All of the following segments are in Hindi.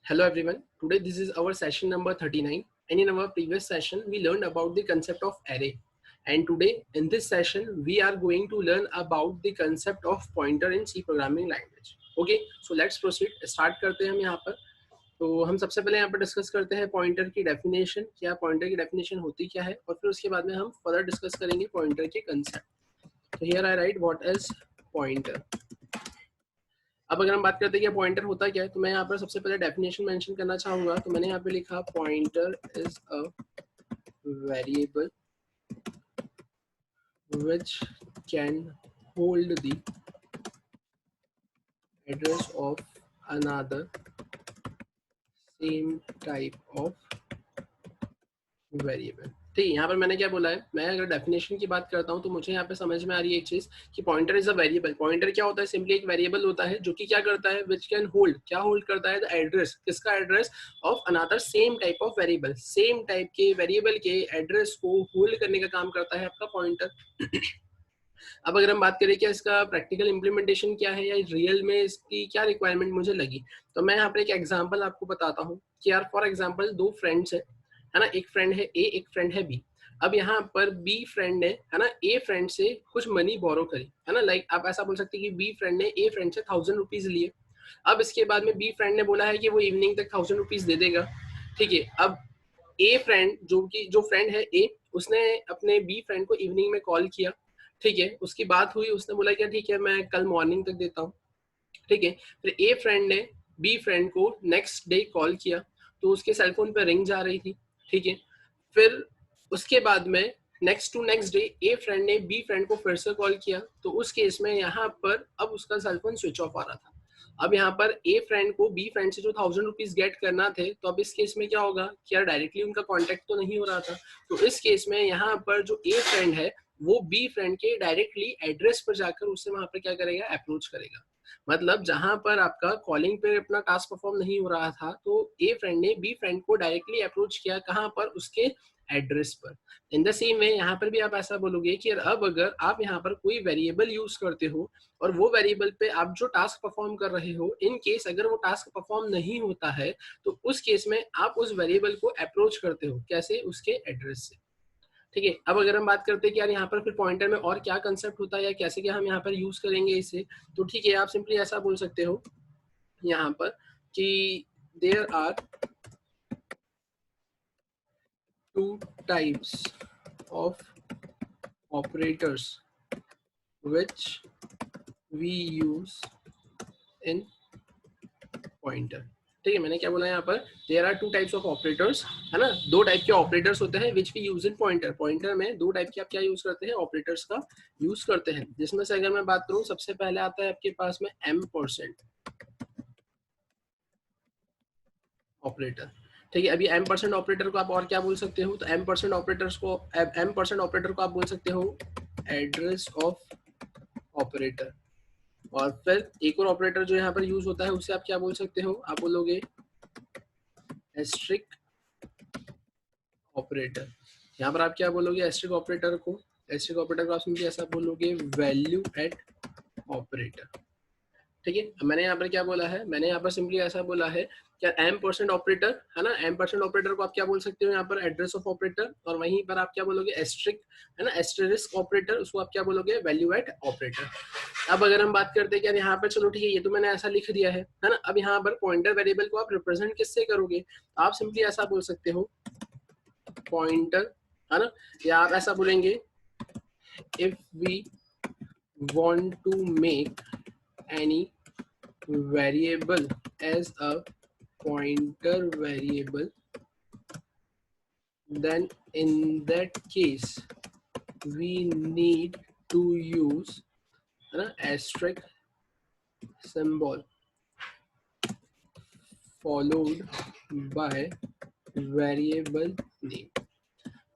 Hello everyone. Today this is our session number 39, and in our previous session we learned about the concept of array, and today in this session we are going to learn about the concept of pointer in C programming language. Okay, so let's proceed. Start करते हैं हम यहाँ पर. तो हम सबसे पहले यहाँ पर डिस्कस करते हैं पॉइंटर की डेफिनेशन. क्या पॉइंटर की डेफिनेशन होती क्या है, और फिर उसके बाद में हम फर्दर डिस्कस करेंगे पॉइंटर के कंसेप्ट. तो here I right what is pointer. अब अगर हम बात करते हैं कि पॉइंटर होता क्या है, तो मैं यहाँ पर सबसे पहले डेफिनेशन मेंशन करना चाहूंगा. तो मैंने यहाँ पे लिखा pointer is a variable which can hold the address of another same type of variable. ठीक है, यहाँ पर मैंने क्या बोला है, मैं अगर डेफिनेशन की बात करता हूँ तो मुझे यहाँ पे समझ में आ रही है एक चीज कि pointer is a variable. Pointer क्या होता है, सिंपली एक वेरिएबल होता है जो कि क्या करता है, विच कैन होल्ड. क्या होल्ड करता है, द एड्रेस. किसका address, of another same type of variable. Same type के वेरिएबल के एड्रेस को होल्ड करने का काम करता है आपका पॉइंटर. अब अगर हम बात करें कि इसका प्रैक्टिकल इंप्लीमेंटेशन क्या है या रियल में इसकी क्या रिक्वायरमेंट मुझे लगी, तो मैं यहाँ पर एक एग्जांपल आपको बताता हूँ कि यार फॉर एग्जांपल दो फ्रेंड्स है ना. एक फ्रेंड है ए, एक फ्रेंड है बी. अब यहाँ पर बी फ्रेंड ने है ना ए फ्रेंड से कुछ मनी बोरो करी, है ना. लाइक आप ऐसा बोल सकते हैं कि बी फ्रेंड ने ए फ्रेंड से 1000 रुपीज लिए. अब इसके बाद में बी फ्रेंड ने बोला है कि वो इवनिंग तक 1000 रुपीज दे देगा. ठीक है, अब ए फ्रेंड जो फ्रेंड है ए, उसने अपने बी फ्रेंड को इवनिंग में कॉल किया. ठीक है, उसकी बात हुई, उसने बोला कि ठीक है मैं कल मॉर्निंग तक देता हूँ. ठीक है, फिर ए फ्रेंड ने बी फ्रेंड को नेक्स्ट डे कॉल किया, तो उसके सेलफोन पे रिंग जा रही थी. ठीक है, फिर उसके बाद में next to next day A friend ने बी फ्रेंड को फिर से कॉल किया, तो उस केस में यहाँ पर अब उसका सेलफोन स्विच ऑफ आ रहा था. अब यहाँ पर ए फ्रेंड को बी फ्रेंड से जो 1000 रुपीज गेट करना थे, तो अब इस केस में क्या होगा कि यार डायरेक्टली उनका कांटेक्ट तो नहीं हो रहा था. तो इस केस में यहाँ पर जो ए फ्रेंड है वो बी फ्रेंड के डायरेक्टली एड्रेस पर जाकर उससे वहां पर क्या करेगा, अप्रोच करेगा. मतलब जहां पर आपका कॉलिंग पे अपना टास्क परफॉर्म नहीं हो रहा था, तो ए फ्रेंड ने बी फ्रेंड को डायरेक्टली अप्रोच किया, कहां पर, उसके एड्रेस पर. इन द सेम वे यहाँ पर भी आप ऐसा बोलोगे कि अब अगर आप यहाँ पर कोई वेरिएबल यूज करते हो और वो वेरिएबल पे आप जो टास्क परफॉर्म कर रहे हो, इन केस अगर वो टास्क परफॉर्म नहीं होता है, तो उस केस में आप उस वेरिएबल को अप्रोच करते हो. कैसे, उसके एड्रेस से. ठीक है, अब अगर हम बात करते हैं कि यार यहाँ पर फिर पॉइंटर में और क्या कंसेप्ट होता है या कैसे क्या हम यहाँ पर यूज करेंगे इसे, तो ठीक है, आप सिंपली ऐसा बोल सकते हो यहाँ पर कि there are two types of operators which we use in pointer. ठीक है, मैंने क्या बोला यहाँ पर, there are two types of operators, है ना. दो टाइप के ऑपरेटर्स होते हैं which we use in pointer. Pointer में दो टाइप के आप क्या यूज करते हैं, ऑपरेटर्स का यूज करते हैं. जिसमें से अगर मैं बात करूँ, सबसे पहले आता है आपके पास में M% ऑपरेटर. ठीक है, अभी M% ऑपरेटर को आप और क्या बोल सकते हो, तो M% ऑपरेटर्स को M% ऑपरेटर को आप बोल सकते हो एड्रेस ऑफ ऑपरेटर. और फिर एक और ऑपरेटर जो यहाँ पर यूज होता है उसे आप क्या बोल सकते हो, आप बोलोगे एस्ट्रिक ऑपरेटर. यहाँ पर आप क्या बोलोगे, एस्ट्रिक ऑपरेटर को आप सिंपली ऐसा बोलोगे वैल्यू एट ऑपरेटर. ठीक है, मैंने यहाँ पर क्या बोला है, मैंने यहाँ पर सिंपली ऐसा बोला है क्या M% ऑपरेटर, है ना. M% ऑपरेटर को आप क्या बोल सकते हो यहाँ पर, एड्रेस ऑफ ऑपरेटर. और वहीं पर आप क्या बोलोगे, एस्ट्रिक, है ना, एस्टेरिस्क ऑपरेटर, उसको आप क्या बोलोगे, वैल्यू एट ऑपरेटर. अब अगर हम बात करते हैं कि यहाँ पर, चलो ठीक है, ये तो मैंने ऐसा लिख दिया है ना. अब यहाँ पर पॉइंटर वेरिएबल को आप रिप्रेजेंट किससे करोगे, आप सिंपली ऐसा बोल सकते हो पॉइंटर, है ना. या आप ऐसा बोलेंगे if we want to make any variable as a pointer variable, then in that case we need to use an asterisk symbol followed by variable name.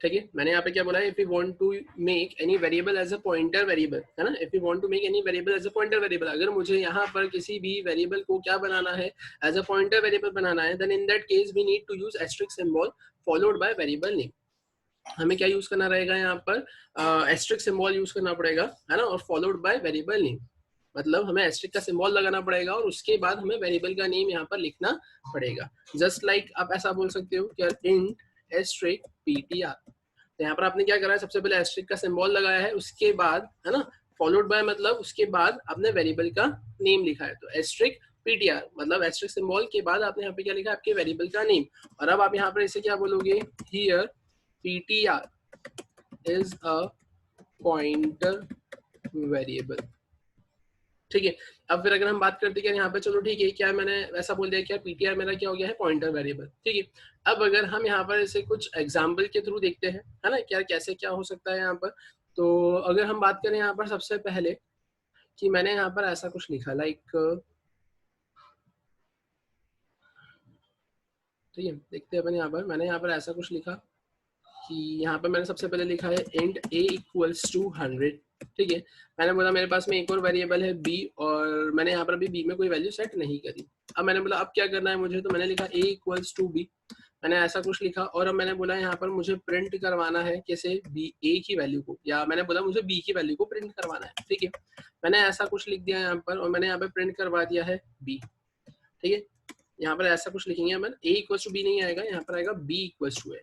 ठीक है, मैंने यहाँ पे क्या बोला है, if you want to make any variable as a pointer variable, है ना. If you want to make any variable as a pointer variable, अगर मुझे यहाँ पर किसी भी वेरिएबल को क्या बनाना है, एज अ पॉइंटर वेरिएबल बनाना है, then in that case we need to use asterisk symbol followed by variable name. हमें क्या यूज करना रहेगा यहाँ पर, एस्टेरिस्क सिंबल यूज करना पड़ेगा, है ना, और फॉलोड बाय वेरिएबल नेम. मतलब हमें एस्ट्रिक का सिंबल लगाना पड़ेगा और उसके बाद हमें वेरिएबल का नेम यहाँ पर लिखना पड़ेगा। जस्ट लाइक आप ऐसा बोल सकते हो कि इंट एस्ट्रिक ptr। तो यहाँ पर आपने क्या करा है, सबसे पहले एस्ट्रिक का सिंबल लगाया है, उसके बाद है ना फॉलोड बाय मतलब उसके बाद आपने वेरिएबल का नेम लिखा है। तो एस्ट्रिक ptr मतलब एस्ट्रिक सिंबल के बाद आपने यहाँ पे क्या लिखा है, आपके वेरिएबल का नेम। और अब आप यहाँ पर इसे क्या बोलोगे, here ptr is a pointer variable. ठीक है, अब फिर अगर हम बात करते हैं यहाँ पे, चलो ठीक है, क्या मैंने ऐसा बोल दिया क्या ptr मेरा क्या हो गया है, पॉइंटर वेरिएबल। ठीक है, अब अगर हम यहाँ पर इसे कुछ एग्जाम्पल के थ्रू देखते हैं, है ना, क्या कैसे क्या हो सकता है यहाँ पर। तो अगर हम बात करें यहाँ पर सबसे पहले कि मैंने यहाँ पर ऐसा कुछ लिखा लाइक, ठीक है, देखते हैं अपन यहाँ पर, मैंने यहाँ पर ऐसा कुछ लिखा कि यहाँ पर मैंने सबसे पहले लिखा है इंट a इक्वल्स टू 100। ठीक है, मैंने बोला मेरे पास में एक और वेरिएबल है b और मैंने यहाँ पर अभी b में कोई वैल्यू सेट नहीं करी। अब मैंने बोला अब क्या करना है मुझे, तो मैंने लिखा a इक्वल्स टू b, मैंने ऐसा कुछ लिखा। और अब मैंने बोला यहाँ पर मुझे प्रिंट करवाना है कैसे, b a की वैल्यू को, या मैंने बोला मुझे b की वैल्यू को प्रिंट करवाना है। ठीक है, मैंने ऐसा कुछ लिख दिया यहाँ पर और मैंने यहाँ पर प्रिंट करवा दिया है b। ठीक है, यहाँ पर ऐसा कुछ लिखेंगे अपन, a इक्वल्स टू b नहीं आएगा, यहाँ पर आएगा b इक्वल्स टू a।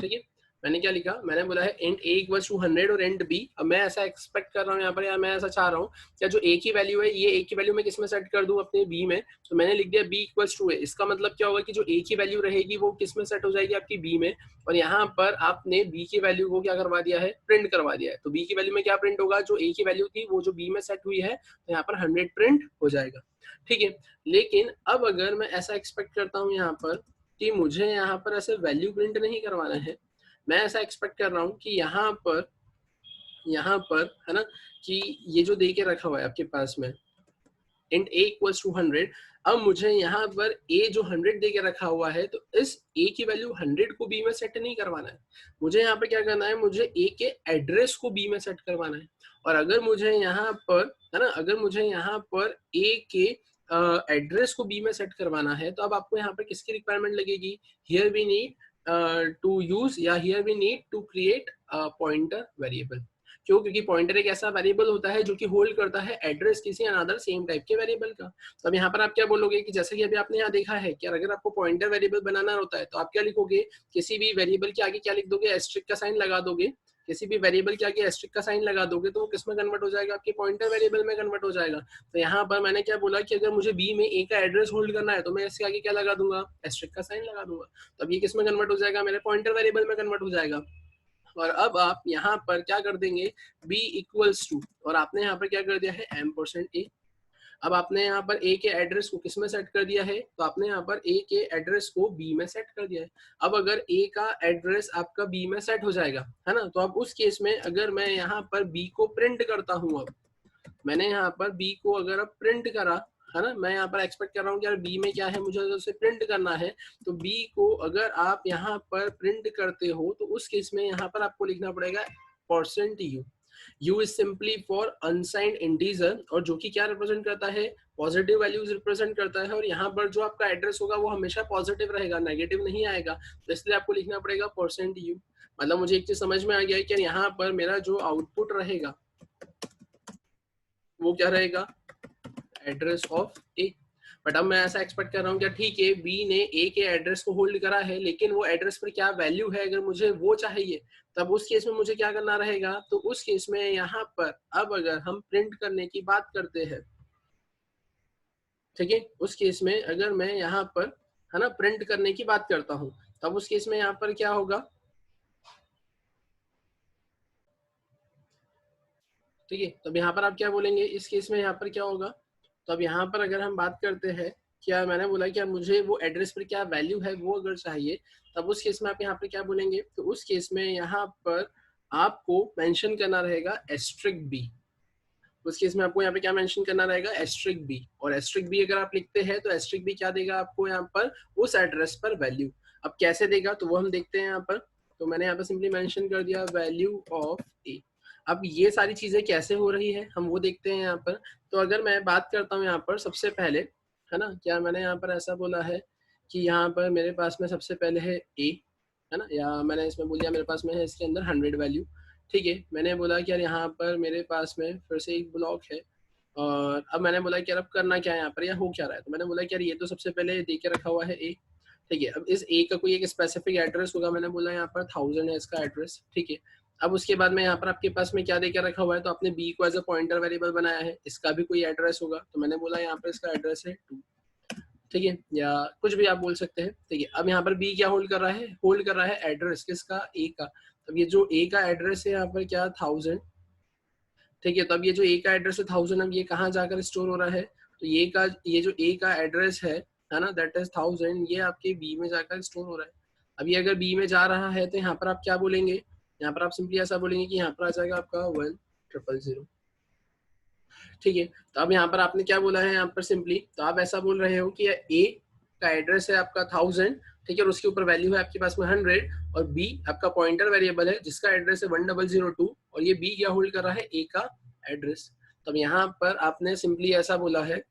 ठीक है, मैंने क्या लिखा, मैंने बोला है इंट a इक्वल्स टू 100 और इंट b। अब मैं ऐसा एक्सपेक्ट कर रहा हूँ यहाँ पर, या मैं ऐसा चाह रहा हूँ क्या जो a की वैल्यू है, ये a की वैल्यू मैं किस में सेट कर दूं, अपने b में। तो मैंने लिख दिया b इक्वल्स टू a। इसका मतलब क्या होगा कि जो a की वैल्यू रहेगी वो किस में सेट हो जाएगी, आपकी b में। और यहाँ पर आपने b की वैल्यू को क्या करवा दिया है, प्रिंट करवा दिया है। तो b की वैल्यू में क्या प्रिंट होगा, जो a की वैल्यू थी वो जो b में सेट हुई है, तो यहाँ पर 100 प्रिंट हो जाएगा। ठीक है, लेकिन अब अगर मैं ऐसा एक्सपेक्ट करता हूँ यहाँ पर कि मुझे यहाँ पर ऐसे वैल्यू प्रिंट नहीं करवाना है, मैं ऐसा एक्सपेक्ट कर रहा हूँ कि यहाँ पर है ना, कि ये जो दे के रखा हुआ है आपके पास में इंट a इक्वल्स टू 100। अब मुझे यहाँ पर a जो 100 दे के रखा हुआ है, तो इस a की वैल्यू 100 को b में सेट नहीं करवाना है, मुझे यहाँ पर क्या करना है, मुझे a के एड्रेस को b में सेट करवाना है। और अगर मुझे यहाँ पर है ना, अगर मुझे यहाँ पर a के एड्रेस को b में सेट करवाना है, तो अब आपको यहाँ पर किसकी रिक्वायरमेंट लगेगी, here we need to use, या here we need to create pointer variable. क्यों, क्योंकि पॉइंटर एक ऐसा वेरिएबल होता है जो कि होल्ड करता है एड्रेस किसी अनदर सेम टाइप के वेरिएबल का। तो अब यहाँ पर आप क्या बोलोगे कि जैसे कि अभी आपने यहाँ देखा है कि अगर आपको पॉइंटर वेरिएबल बनाना होता है, तो आप क्या लिखोगे, किसी भी वेरिएबल के आगे क्या लिख दोगे, एस्ट्रिक का साइन लगा दोगे। किसी भी वेरिएबल के आगे एस्ट्रिक का साइन लगा दोगे तो वो किस में कन्वर्ट हो जाएगा, आपके पॉइंटर वेरिएबल में कन्वर्ट हो जाएगा। तो यहाँ पर मैंने क्या बोला कि अगर मुझे बी में ए का एड्रेस होल्ड करना है, तो मैं इसके आगे क्या लगा दूंगा, एस्ट्रिक का साइन लगा दूंगा। तो अब ये किस में कन्वर्ट हो जाएगा, मेरे पॉइंटर वेरिएबल में कन्वर्ट हो जाएगा। और अब आप यहाँ पर क्या कर देंगे, b इक्वल्स टू, और आपने यहाँ पर क्या कर दिया है, m%a। अब आपने यहाँ पर a के एड्रेस को किस में सेट कर दिया है, तो आपने यहाँ पर a के एड्रेस को b में सेट कर दिया है। अब अगर a का एड्रेस आपका b में सेट हो जाएगा, है ना, तो अब उस केस में अगर मैं यहाँ पर b को प्रिंट करता हूँ, अब मैंने यहाँ पर b को अगर अब प्रिंट करा, है ना, मैं यहाँ पर एक्सपेक्ट कर रहा हूँ कि यार b में क्या है, मुझे उसे प्रिंट करना है। तो b को अगर आप यहाँ पर प्रिंट करते हो, तो उस केस में यहाँ पर आपको लिखना पड़ेगा %u। u is simply for unsigned integer, और जो कि क्या रिप्रेजेंट करता है, पॉजिटिव वैल्यूज रिप्रेजेंट करता है। और यहाँ पर जो आपका एड्रेस होगा वो हमेशा पॉजिटिव रहेगा, नेगेटिव नहीं आएगा। तो इसलिए आपको लिखना पड़ेगा %u। मतलब मुझे एक चीज समझ में आ गया है कि यहाँ पर मेरा जो आउटपुट रहेगा वो क्या रहेगा, एड्रेस ऑफ ए। बट अब मैं ऐसा एक्सपेक्ट कर रहा हूँ कि ठीक है, बी ने ए के एड्रेस को होल्ड करा है, लेकिन वो एड्रेस पर क्या वैल्यू है अगर मुझे वो चाहिए, तब उस केस में मुझे क्या करना रहेगा। तो उस केस में यहाँ पर अब अगर हम प्रिंट करने की बात करते हैं, ठीक है, उस केस में अगर मैं यहाँ पर है ना प्रिंट करने की बात करता हूँ, तब उस केस में यहाँ पर क्या होगा, ठीक है। तो यहाँ पर आप क्या बोलेंगे, इस केस में यहाँ पर क्या होगा। तो अब यहाँ पर अगर हम बात करते हैं, क्या मैंने बोला क्या मुझे वो एड्रेस पर क्या वैल्यू है वो अगर चाहिए, तब उस केस में आप यहाँ पर क्या बोलेंगे। तो उस केस में यहाँ पर आपको मेंशन करना रहेगा एस्ट्रिक बी। उस केस में आपको यहाँ पे क्या मेंशन करना रहेगा, एस्ट्रिक बी। और एस्ट्रिक बी अगर आप लिखते हैं तो एस्ट्रिक बी क्या देगा आपको यहाँ पर, उस एड्रेस पर वैल्यू। अब कैसे देगा तो वो हम देखते हैं यहाँ पर। तो मैंने यहाँ पर सिंपली मेंशन कर दिया वैल्यू ऑफ ए। अब ये सारी चीजें कैसे हो रही है हम वो देखते हैं यहाँ पर। तो अगर मैं बात करता हूँ यहाँ पर सबसे पहले, है ना, क्या मैंने यहाँ पर ऐसा बोला है कि यहाँ पर मेरे पास में सबसे पहले है ए, है ना, या मैंने इसमें बोल दिया मेरे पास में है इसके अंदर 100 वैल्यू। ठीक है, मैंने बोला कि यार यहाँ पर मेरे पास में फिर से एक ब्लॉक है, और अब मैंने बोला कि यार अब करना क्या है यहाँ पर, या हो क्या रहा है, तो मैंने बोला कि यार ये तो सबसे पहले दे के रखा हुआ है ए, ठीक है। अब इस ए का कोई एक स्पेसिफिक एड्रेस होगा, मैंने बोला यहाँ पर 1000 है इसका एड्रेस, ठीक है। अब उसके बाद में यहाँ पर आपके पास में क्या दे के रखा हुआ है, तो आपने बी को एज अ पॉइंटर वेरिएबल बनाया है, इसका भी कोई एड्रेस होगा, तो मैंने बोला यहाँ पर इसका एड्रेस है 2, ठीक है, या कुछ भी आप बोल सकते हैं, ठीक है। अब यहाँ पर बी क्या होल्ड कर रहा है, होल्ड कर रहा है एड्रेस किसका, ए का। अब ये जो ए का एड्रेस है यहाँ पर क्या 1000, ठीक है। तो अब ये जो ए का एड्रेस है 1000, अब ये कहाँ जाकर स्टोर हो रहा है, तो ये जो ए का एड्रेस है ना, दैट इज 1000, ये आपके बी में जाकर स्टोर हो रहा है। अब ये अगर बी में जा रहा है तो यहाँ पर आप क्या बोलेंगे, यहाँ पर आप सिंपली ऐसा बोलेंगे कि यहाँ पर आ जाएगा आपका 1000, ठीक है। तो अब यहाँ पर आपने क्या बोला है यहाँ पर सिंपली, तो आप ऐसा बोल रहे हो कि ए का एड्रेस है आपका 1000, ठीक है, और उसके ऊपर वैल्यू है आपके पास में 100, और बी आपका पॉइंटर वेरिएबल है जिसका एड्रेस है 1002, और ये बी क्या होल्ड कर रहा है, ए का एड्रेस। तब यहाँ पर आपने सिंपली ऐसा बोला है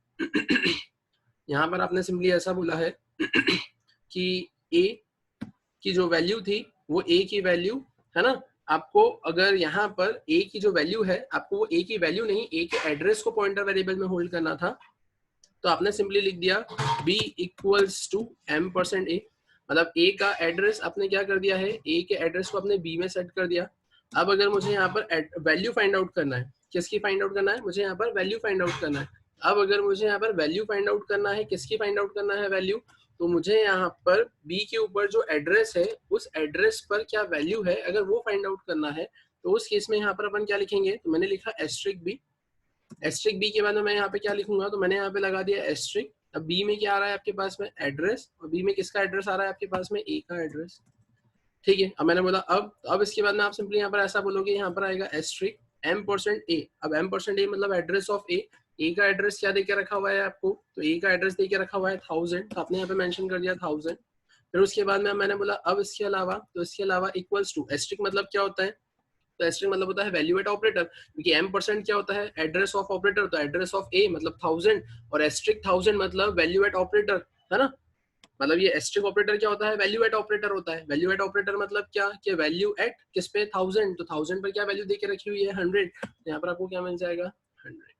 यहाँ पर आपने सिंपली ऐसा बोला है कि ए की जो वैल्यू थी वो ए की वैल्यू है ना, आपको अगर यहाँ पर ए की जो वैल्यू है, आपको वो ए की वैल्यू नहीं, ए के एड्रेस को पॉइंटर वेरिएबल में होल्ड करना था, तो आपने सिंपली लिख दिया b equals to m% a, मतलब a का एड्रेस आपने क्या कर दिया है, a के एड्रेस को आपने b में सेट कर दिया। अब अगर मुझे यहाँ पर वैल्यू फाइंड आउट करना है, किसकी फाइंड आउट करना है, मुझे यहाँ पर वैल्यू फाइंड आउट करना है। अब अगर मुझे यहाँ पर वैल्यू फाइंड आउट करना है, किसकी फाइंड आउट करना है वैल्यू, तो मुझे यहाँ पर b के ऊपर जो एड्रेस है उस एड्रेस पर क्या वैल्यू है, अगर वो फाइंड आउट करना है, तो उस केस में यहाँ पर अपन क्या लिखेंगे, तो मैंने लिखा एस्ट्रिक b, एस्ट्रिक बी के बाद में मैं यहाँ पे क्या लिखूंगा, तो मैंने यहाँ पे लगा दिया एस्ट्रिक। अब बी में क्या आ रहा है आपके पास में एड्रेस, और बी में किसका एड्रेस आ रहा है आपके पास में, ए का एड्रेस, ठीक है। अब मैंने बोला अब इसके बाद में आप सिंपली यहाँ पर ऐसा बोलोगे, यहाँ पर आएगा एस्ट्रिक m%a। अब m%a मतलब एड्रेस ऑफ ए, ए का एड्रेस क्या देके रखा हुआ है आपको, तो ए का एड्रेस देके रखा हुआ है 1000, तो आपने यहाँ पे मेंशन कर दिया 1000। फिर उसके बाद में मैंने बोला अब इसके अलावा, तो इसके अलावा इक्वल्स टू, एस्ट्रिक मतलब क्या होता है, तो एस्ट्रिक मतलब होता है वैल्यू एट ऑपरेटर, क्योंकि m% क्या होता है, एड्रेस ऑफ ऑपरेटर, तो एड्रेस ऑफ ए मतलब 1000, और एस्ट्रिक 1000 मतलब वैल्यू एट ऑपरेटर, है ना। मतलब ये एस्ट्रिक ऑपरेटर क्या होता है, वैल्यू एट ऑपरेटर होता है। वैल्यू एट ऑपरेटर मतलब क्या, कि वैल्यू एट किस पे 1000, तो 1000 पर क्या वैल्यू देके रखी हुई है 100, यहाँ पर आपको क्या मिल जाएगा 100,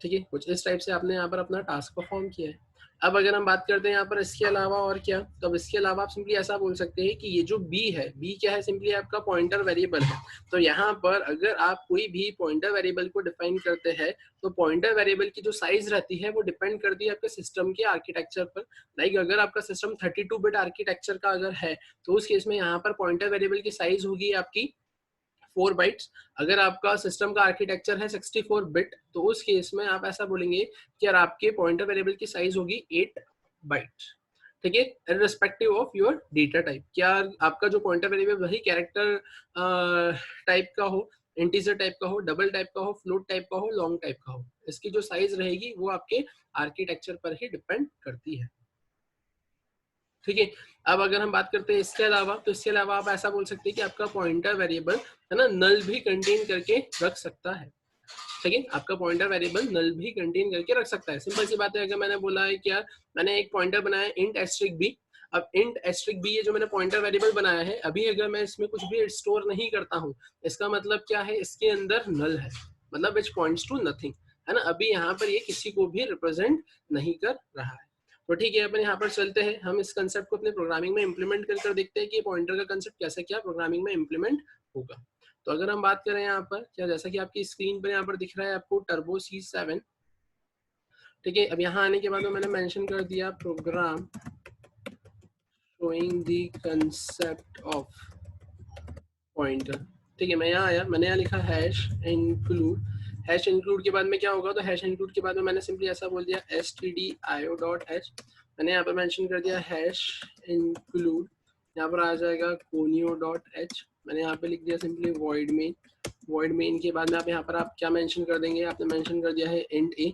ठीक है। कुछ इस टाइप से आपने यहाँ पर अपना टास्क परफॉर्म किया है। अब अगर हम बात करते हैं यहाँ पर इसके अलावा और क्या, तो अब इसके अलावा आप सिंपली ऐसा बोल सकते हैं कि ये जो b है, b क्या है, सिंपली आपका पॉइंटर वेरिएबल है। तो यहाँ पर अगर आप कोई भी पॉइंटर वेरिएबल को डिफाइन करते हैं, तो पॉइंटर वेरिएबल की जो साइज रहती है वो डिपेंड करती है आपके सिस्टम के आर्किटेक्चर पर। लाइक अगर आपका सिस्टम 32 बिट आर्किटेक्चर का अगर है, तो उस केस में यहाँ पर पॉइंटर वेरिएबल की साइज होगी आपकी 4 बाइट्स। अगर आपका सिस्टम का आर्किटेक्चर है 64 बिट, तो उस केस में आप ऐसा बोलेंगे कि यार आपके पॉइंटर वेरिएबल की साइज होगी 8 बाइट्स, ठीक है, irrespective of your data type. क्या आपका जो पॉइंटर वेरिएबल वही कैरेक्टर टाइप का हो, इंटीजर टाइप का हो, डबल टाइप का हो, फ्लोट टाइप का हो, लॉन्ग टाइप का हो, इसकी जो साइज रहेगी वो आपके आर्किटेक्चर पर ही डिपेंड करती है, ठीक है। अब अगर हम बात करते हैं इसके अलावा, तो इसके अलावा आप ऐसा बोल सकते हैं कि आपका पॉइंटर वेरिएबल है ना नल भी कंटेन करके रख सकता है, ठीक है। आपका पॉइंटर वेरिएबल नल भी कंटेन करके रख सकता है। सिंपल सी बात है, अगर मैंने बोला है क्या, मैंने एक पॉइंटर बनाया इंट एस्ट्रिक बी। अब इंट एस्ट्रिक बी ये जो मैंने पॉइंटर वेरिएबल बनाया है, अभी अगर मैं इसमें कुछ भी स्टोर नहीं करता हूँ, इसका मतलब क्या है, इसके अंदर नल है, मतलब विच पॉइंट्स टू नथिंग, है ना। अभी यहाँ पर ये किसी को भी रिप्रेजेंट नहीं कर रहा है। तो ठीक है, अपन यहाँ पर चलते हैं, हम इस कंसेप्ट को अपने प्रोग्रामिंग में इंप्लीमेंट कर देखते हैं कि पॉइंटर का कंसेप्ट कैसे क्या प्रोग्रामिंग में इंप्लीमेंट होगा। तो अगर हम बात करें यहाँ पर क्या, जैसा कि आपकी स्क्रीन पर यहाँ पर दिख रहा है आपको टर्बो C7, ठीक है। अब यहाँ आने के बाद में मैंने मेंशन कर दिया program showing the concept of pointer, ठीक है। मैं यहाँ आया, मैंने यहाँ लिखा हैश इंक्लूड। हैश इंक्लूड के बाद में क्या होगा, तो हैश इंक्लूड के बाद में मैंने सिंपली ऐसा बोल दिया stdio.h, मैंने यहाँ पर मेंशन कर दिया हैश इंक्लूड, यहाँ पर आ जाएगा conio.h, मैंने यहाँ पे लिख दिया simply void main। void main के बाद में आप यहाँ पर आप क्या मेंशन कर देंगे, आपने मेंशन कर दिया है int a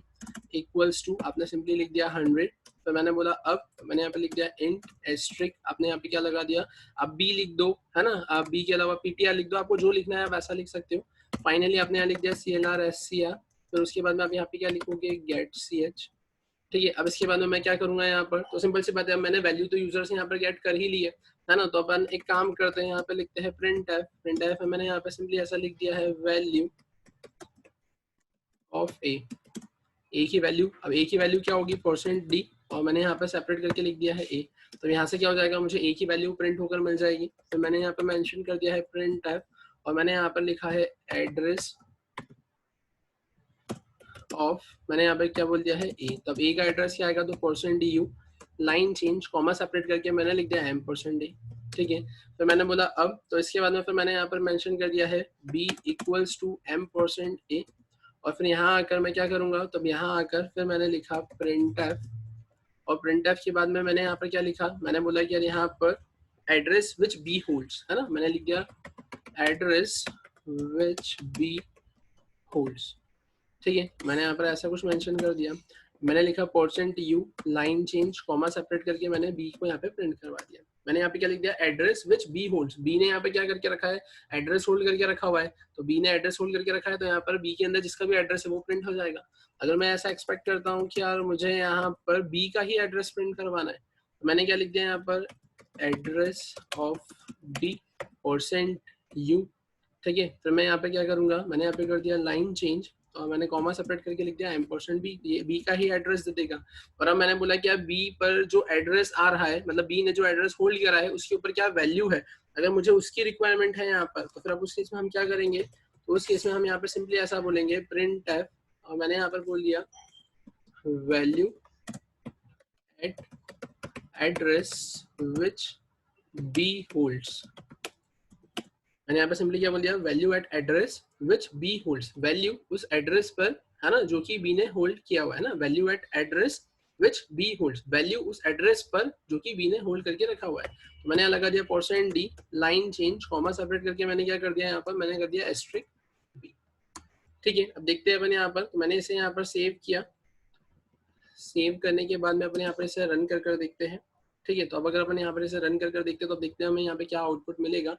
इक्वल्स टू, आपने सिंपली लिख दिया 100। तो मैंने बोला अब, मैंने यहाँ पे लिख दिया इंट एस्ट्रिक, आपने यहाँ पे क्या लगा दिया, आप b लिख दो, है ना, आप b के अलावा ptr लिख दो, आपको जो लिखना है वैसा लिख सकते हो। फाइनली आपने यहाँ लिख दिया clr scr, फिर उसके बाद में आप यहाँ पे क्या लिखोगे get ch, ठीक है। अब इसके बाद में मैं क्या करूंगा यहाँ पर, तो सिंपल सी बात है, मैंने वैल्यू तो यूजर से यहाँ पर गेट कर ही ली है ना। तो अपन एक काम करते हैं, यहाँ पे लिखते हैं प्रिंट एफ। प्रिंट एफ मैंने यहाँ पे सिंपली ऐसा लिख दिया है वैल्यू ऑफ ए की वैल्यू, अब ए की वैल्यू क्या होगी %d, और मैंने यहाँ पर सेपरेट करके लिख दिया है ए। तो यहाँ से क्या हो जाएगा, मुझे ए की वैल्यू प्रिंट होकर मिल जाएगी। तो मैंने यहाँ पर मेंशन कर दिया है प्रिंट एफ, और मैंने यहाँ पर लिखा है एड्रेस ऑफ, मैंने यहाँ पर क्या बोल दिया है ए। तब ए का एड्रेस क्या आएगा, तो %du, line change, comma separate करके मैंने लिख दिया m%d। ठीक है, तो मैंने बोला अब, तो इसके बाद में फिर मैंने यहाँ पर मेंशन कर दिया है b इक्वल्स टू m%a, और फिर यहाँ आकर मैं क्या करूँगा, तब यहाँ आकर फिर मैंने लिखा प्रिंट एफ, और प्रिंट एफ के बाद में मैंने यहाँ पर क्या लिखा, मैंने बोला कि यार यहाँ पर एड्रेस विच बी होल्ड्स, है ना, मैंने लिख दिया एड्रेस विच बी होल्ड्स। ठीक है, मैंने यहाँ पर ऐसा कुछ मेंशन कर दिया। मैंने लिखा %u, line change, comma separate करके मैंने b को यहाँ पे प्रिंट करवा दिया। मैंने यहाँ पे क्या लिख दिया, address which b holds, b ने यहाँ पे क्या करके रखा है, एड्रेस होल्ड करके रखा हुआ है, तो b ने एड्रेस होल्ड करके रखा है, तो यहाँ पर b के अंदर जिसका भी एड्रेस है वो प्रिंट हो जाएगा। अगर मैं ऐसा एक्सपेक्ट करता हूँ कि यार मुझे यहाँ पर b का ही एड्रेस प्रिंट करवाना है, तो मैंने क्या लिख दिया यहाँ पर, एड्रेस ऑफ b %u। ठीक है, फिर मैं यहाँ पे क्या करूंगा, मैंने यहाँ पे कर दिया लाइन चेंज, और मैंने कॉमा सेपरेट करके लिख दिया m%b, ये b का ही एड्रेस दे देगा। और अब मैंने बोला कि अब b पर जो एड्रेस आ रहा है, मतलब b ने जो एड्रेस होल्ड करा है उसके ऊपर क्या वैल्यू है, अगर मुझे उसकी रिक्वायरमेंट है यहाँ पर, तो फिर अब उस केस में हम क्या करेंगे, तो उस केस में हम यहाँ पर सिंपली ऐसा बोलेंगे प्रिंट एफ, और मैंने यहाँ पर बोल दिया value at address which b holds. मैंने यहाँ पे सिंपली क्या बोल दिया, value at address which B holds, value उस एड्रेस पर, है ना, जो कि बी ने होल्ड किया हुआ है ना, value at address which B holds, value उस एड्रेस पर जो कि बी ने होल्ड करके रखा हुआ है। तो मैंने यहाँ लगा दिया %d, line change, comma separate करके मैंने क्या कर दिया यहाँ पर, मैंने कर दिया एस्ट्रिक बी। ठीक है, अब देखते हैं अपन यहाँ पर, तो मैंने इसे यहाँ पर सेव किया। सेव करने के बाद में अपन यहाँ पर इसे रन कर देखते हैं। ठीक है, तो अब अगर अपन यहाँ पर इसे रन कर देखते हैं, तो अब देखते हैं हमें यहाँ पे क्या आउटपुट मिलेगा।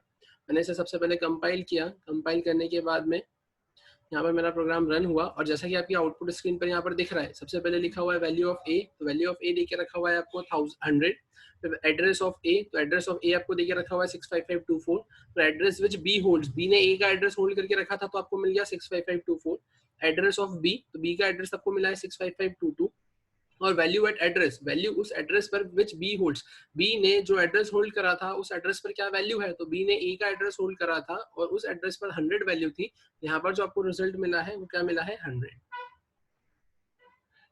मैंने इसे सबसे पहले कंपाइल किया, कंपाइल करने के बाद में यहाँ पर मेरा प्रोग्राम रन हुआ, और जैसा कि आपकी आउटपुट स्क्रीन पर यहाँ पर दिख रहा है, सबसे पहले लिखा हुआ है वैल्यू ऑफ ए, तो वैल्यू ऑफ ए देके रखा हुआ है आपको 100। फिर एड्रेस ऑफ ए, तो एड्रेस ऑफ ए आपको देके रखा हुआ है 65524। तो address which B holds, B ने ए का एड्रेस होल्ड करके रखा था, तो आपको मिल गया 65524। एड्रेस ऑफ बी, तो बी का एड्रेस आपको मिला है 65522। और वैल्यू एट एड्रेस, वैल्यू उस एड्रेस पर विच बी होल्ड्स, बी ने जो एड्रेस होल्ड करा था उस एड्रेस पर क्या वैल्यू है, तो बी ने ए का एड्रेस होल्ड करा था और उस एड्रेस पर 100 वैल्यू थी। यहाँ पर जो आपको रिजल्ट मिला है वो क्या मिला है, 100।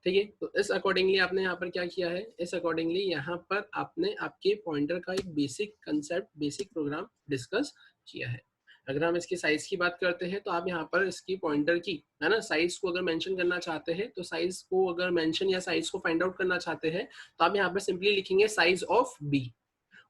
ठीक है, तो इस अकॉर्डिंगली आपने यहाँ पर क्या किया है, इस अकॉर्डिंगली यहाँ पर आपने आपके पॉइंटर का एक basic concept, basic programme discuss किया है। अगर हम इसकी साइज की बात करते हैं, तो आप यहाँ पर इसकी पॉइंटर की, है ना, साइज को अगर मेंशन करना चाहते हैं, तो साइज को अगर मेंशन या साइज को फाइंड आउट करना चाहते हैं, तो आप यहाँ पर सिंपली लिखेंगे साइज ऑफ बी।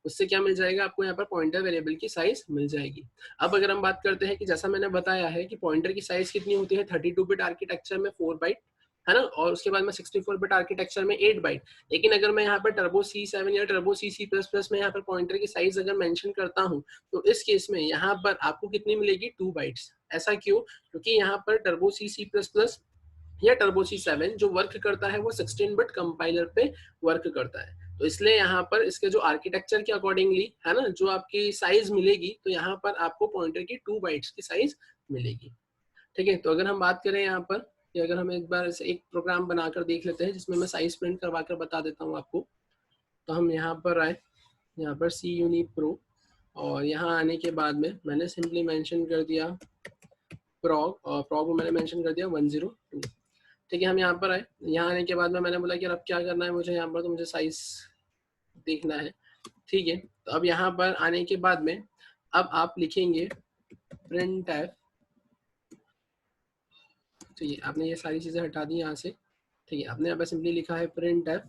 उससे क्या मिल जाएगा आपको, यहाँ पर पॉइंटर वेरिएबल की साइज मिल जाएगी। अब अगर हम बात करते हैं कि जैसा मैंने बताया है कि पॉइंटर की साइज कितनी होती है, 32 बिट आर्किटेक्चर में 4 बाइट, है ना, और उसके बाद में 64 बिट आर्किटेक्चर में 8 बाइट। लेकिन अगर मैं यहाँ पर टर्बो C7 या टर्बो C++ में यहाँ पर पॉइंटर की साइज अगर मेंशन करता हूँ, तो इस केस में यहाँ पर आपको कितनी मिलेगी, 2 बाइट्स। ऐसा क्यों, क्योंकि यहाँ पर टर्बो C++ या टर्बो C7 जो वर्क करता है वो 16 बिट कंपाइलर पे वर्क करता है, तो इसलिए यहाँ पर इसके जो आर्किटेक्चर के अकॉर्डिंगली, है ना, जो आपकी साइज मिलेगी, तो यहाँ पर आपको पॉइंटर की 2 बाइट्स की साइज मिलेगी। ठीक है, तो अगर हम बात करें यहाँ पर कि अगर हम एक बार एक प्रोग्राम बनाकर देख लेते हैं जिसमें मैं साइज प्रिंट करवा कर बता देता हूँ आपको। तो हम यहाँ पर आए, यहाँ पर CUnit Pro, और यहाँ आने के बाद में मैंने सिंपली मेंशन कर दिया प्रॉग, और प्रॉग मैंने मेंशन कर दिया 102। ठीक है, हम यहाँ पर आए, यहाँ आने के बाद में मैंने बोला कि अब क्या करना है मुझे यहाँ पर, तो मुझे साइज देखना है। ठीक है, तो अब यहाँ पर आने के बाद में अब आप लिखेंगे प्रिंट एफ। ठीक है, आपने ये सारी चीज़ें हटा दी यहाँ से। ठीक है, आपने यहाँ पर सिंपली लिखा है प्रिंट एफ।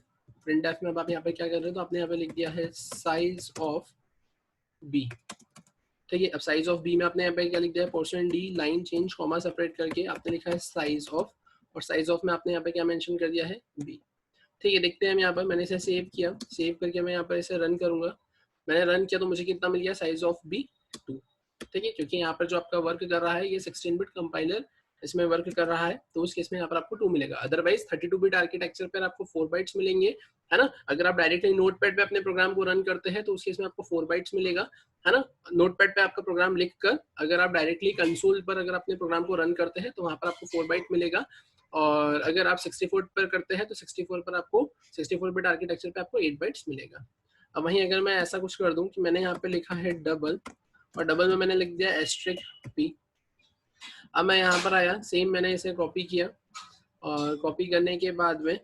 प्रिंट एफ में अब आप यहाँ पर क्या कर रहे हो, तो आपने यहाँ पे लिख दिया है साइज ऑफ बी। ठीक है, अब साइज ऑफ बी में आपने यहाँ पे क्या लिख दिया है, %d, line change, comma separate करके आपने लिखा है साइज ऑफ, और साइज ऑफ में आपने यहाँ पे क्या मेंशन कर दिया है, बी। ठीक है, देखते हैं हम यहाँ पर, मैंने इसे सेव किया, सेव करके मैं यहाँ पर इसे रन करूंगा। मैंने रन किया तो मुझे कितना मिल गया, साइज ऑफ बी 2। ठीक है, क्योंकि यहाँ पर जो आपका वर्क कर रहा है ये 16 बिट कंपाइलर इसमें वर्क कर रहा है, तो उस केस में यहाँ पर आपको 2 मिलेगा। अदरवाइज 32 बिट आर्किटेक्चर पर आपको 4 बाइट्स मिलेंगे, है ना। अगर आप डायरेक्टली नोटपैड पे अपने प्रोग्राम को रन करते हैं तो उस केस में आपको 4 बाइट्स मिलेगा, है ना। नोटपैड पे आपका प्रोग्राम लिख कर अगर आप डायरेक्टली कंसोल पर अगर अपने प्रोग्राम को रन करते हैं तो वहां पर आपको 4 बाइट मिलेगा। और अगर आप 64 पर करते हैं तो 64 पर आपको 64 बिट आर्किटेक्चर पे आपको 8 बाइट्स मिलेगा। अब वहीं अगर मैं ऐसा कुछ कर दूं कि मैंने यहाँ पे लिखा है डबल, और डबल में मैंने लिख दिया एस्ट्रिक पी। अब मैं यहाँ पर आया, सेम मैंने इसे कॉपी किया, और कॉपी करने के बाद में